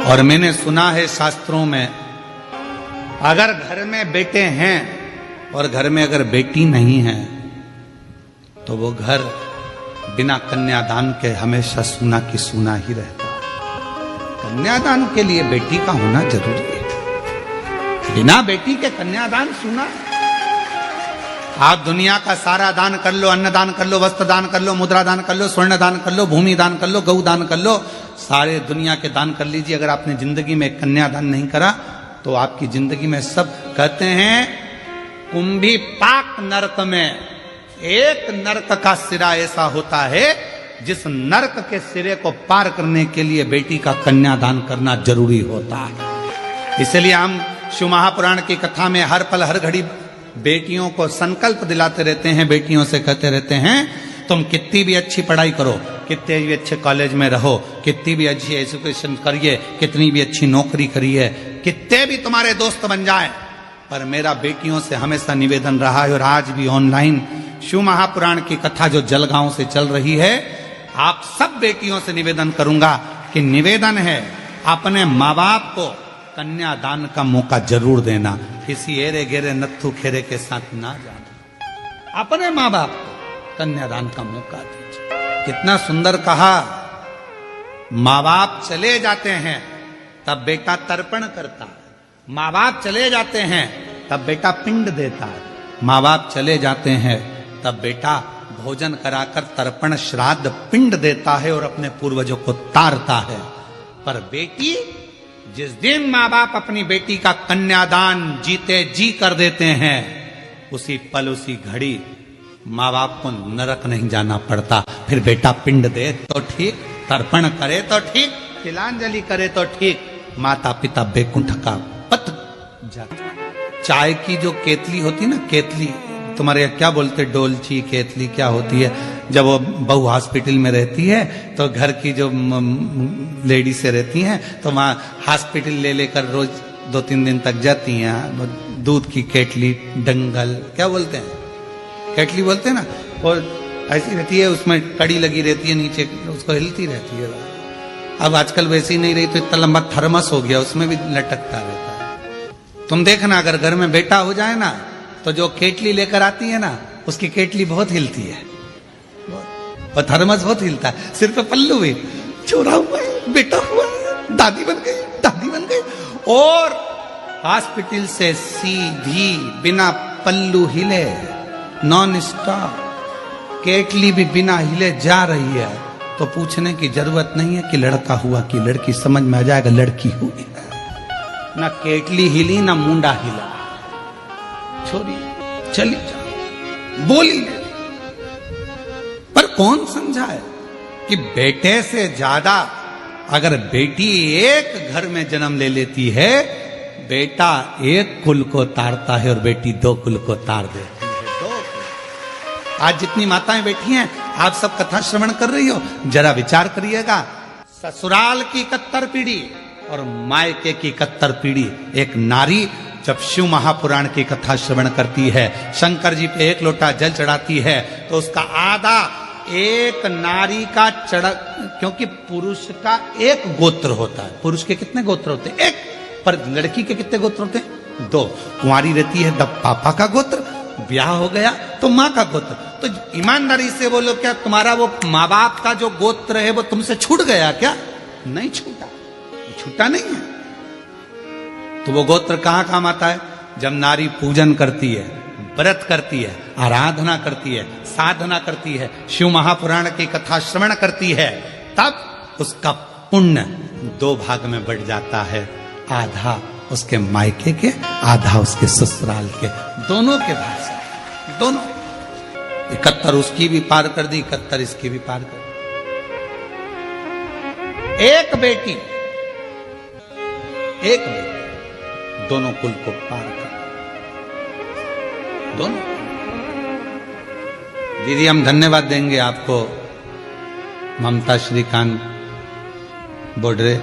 और मैंने सुना है शास्त्रों में, अगर घर में बेटे हैं और घर में अगर बेटी नहीं है तो वो घर बिना कन्यादान के हमेशा सूना की सूना ही रहता है। कन्यादान के लिए बेटी का होना जरूरी है, बिना बेटी के कन्यादान सूना। आप दुनिया का सारा दान कर लो, अन्न दान कर लो, वस्त्र दान कर लो, मुद्रा दान कर लो, स्वर्ण दान कर लो, भूमि दान कर लो, गौ दान कर लो, सारे दुनिया के दान कर लीजिए, अगर आपने जिंदगी में कन्यादान नहीं करा तो आपकी जिंदगी में सब कहते हैं कुंभी पाक नरक में एक नरक का सिरा ऐसा होता है जिस नरक के सिरे को पार करने के लिए बेटी का कन्यादान करना जरूरी होता है। इसलिए हम शिव महापुराण की कथा में हर पल हर घड़ी बेटियों को संकल्प दिलाते रहते हैं, बेटियों से कहते रहते हैं तुम कितनी भी अच्छी पढ़ाई करो, कितने भी अच्छे कॉलेज में रहो, कितनी भी अच्छी एजुकेशन करिए, कितनी भी अच्छी नौकरी करिए, कितने भी तुम्हारे दोस्त बन जाए, पर मेरा बेटियों से हमेशा निवेदन रहा है और आज भी ऑनलाइन शिव महापुराण की कथा जो जलगांव से चल रही है, आप सब बेटियों से निवेदन करूंगा कि निवेदन है अपने माँ बाप को कन्यादान का मौका जरूर देना, किसी एरे गेरे नत्थु खेरे के साथ ना जाना, अपने माँ बाप को कन्यादान का मौका दीजिए। कितना सुंदर कहा, माँ बाप चले जाते हैं तब बेटा तर्पण करता है, माँ बाप चले जाते हैं तब बेटा पिंड देता है, माँ बाप चले जाते हैं तब बेटा भोजन कराकर तर्पण श्राद्ध पिंड देता है और अपने पूर्वजों को तारता है। पर बेटी, जिस दिन माँ बाप अपनी बेटी का कन्यादान जीते जी कर देते हैं, उसी पल उसी घड़ी माँ बाप को नरक नहीं जाना पड़ता। फिर बेटा पिंड दे तो ठीक, तर्पण करे तो ठीक, तिलांजलि करे तो ठीक, माता पिता बैकुंठ का पथ जाता। चाय की जो केतली होती है ना, केतली तुम्हारे क्या बोलते, डोलची केतली क्या होती है, जब वो बहू हॉस्पिटल में रहती है तो घर की जो लेडी से रहती हैं तो वहाँ हॉस्पिटल ले लेकर रोज 2-3 दिन तक जाती हैं, दूध की केतली, डंगल क्या बोलते हैं, केतली बोलते हैं ना, और ऐसी रहती है, उसमें कड़ी लगी रहती है नीचे, उसको हिलती रहती है। अब आजकल वैसी नहीं रही तो इतना लंबा थर्मस हो गया, उसमें भी लटकता रहता है। तुम देखना अगर घर में बेटा हो जाए ना तो जो केतली लेकर आती है ना, उसकी केतली बहुत हिलती है और थर्मस बहुत हिलता है। सिर पे पल्लू भी, छोरा हुआ है, बेटा हुआ है, दादी बन गई, दादी बन गई, और हॉस्पिटल से सीधी बिना पल्लू हिले, नॉन स्टॉप केतली भी बिना हिले जा रही है, तो पूछने की जरूरत नहीं है कि लड़का हुआ कि लड़की, समझ में आ जाएगा लड़की हुई है। ना केतली हिली ना मुंडा हिला, छोरी चली जा, बोली नहीं। पर कौन समझाए कि बेटे से ज्यादा अगर बेटी एक घर में जन्म ले लेती है, बेटा एक कुल को तारता है और बेटी 2 कुल को तार देती है। आज जितनी माताएं बैठी हैं, आप सब कथा श्रवण कर रही हो, जरा विचार करिएगा, ससुराल की 71 पीढ़ी और मायके की 71 पीढ़ी एक नारी जब शिव महापुराण की कथा श्रवण करती है, शंकर जी पे 1 लोटा जल चढ़ाती है, तो उसका आधा एक नारी का चढ़ा, क्योंकि पुरुष का 1 गोत्र होता है, पुरुष के कितने गोत्र होते हैं, 1, पर लड़की के कितने गोत्र होते हैं, 2। कुंवारी रहती है तब पापा का गोत्र, ब्याह हो गया तो माँ का गोत्र। तो ईमानदारी से बोलो, क्या तुम्हारा वो माँ बाप का जो गोत्र है वो तुमसे छूट गया क्या? नहीं छूटा, छूटा नहीं है। तो वो गोत्र कहां काम आता है? जब नारी पूजन करती है, व्रत करती है, आराधना करती है, साधना करती है, शिव महापुराण की कथा श्रवण करती है, तब उसका पुण्य 2 भाग में बढ़ जाता है, आधा उसके मायके के, आधा उसके ससुराल के, दोनों के भाग से, दोनों। 71 उसकी भी पार कर दी, 71 इसकी भी पार कर दी। एक बेटी दोनों कुल को पार कर, दोनों। दीदी हम धन्यवाद देंगे आपको, ममता श्रीकांत बोडरे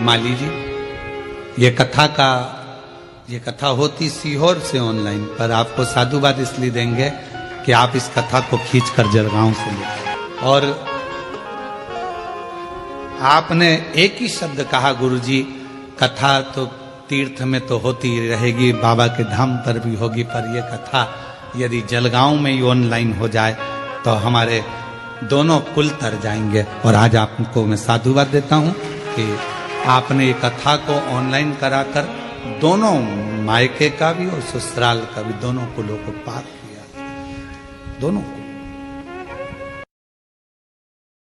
माली जी। ये कथा होती सीहोर से ऑनलाइन, पर आपको साधुवाद इसलिए देंगे कि आप इस कथा को खींचकर जलगांव से ले, और आपने एक ही शब्द कहा गुरुजी, कथा तो तीर्थ में तो होती रहेगी, बाबा के धाम पर भी होगी, पर ये कथा यदि जलगांव में ही ऑनलाइन हो जाए तो हमारे दोनों पुल तर जाएंगे। और आज आपको मैं साधुवाद देता हूं कि आपने ये कथा को ऑनलाइन कराकर दोनों मायके का भी और ससुराल का भी दोनों पुलों को पार किया, दोनों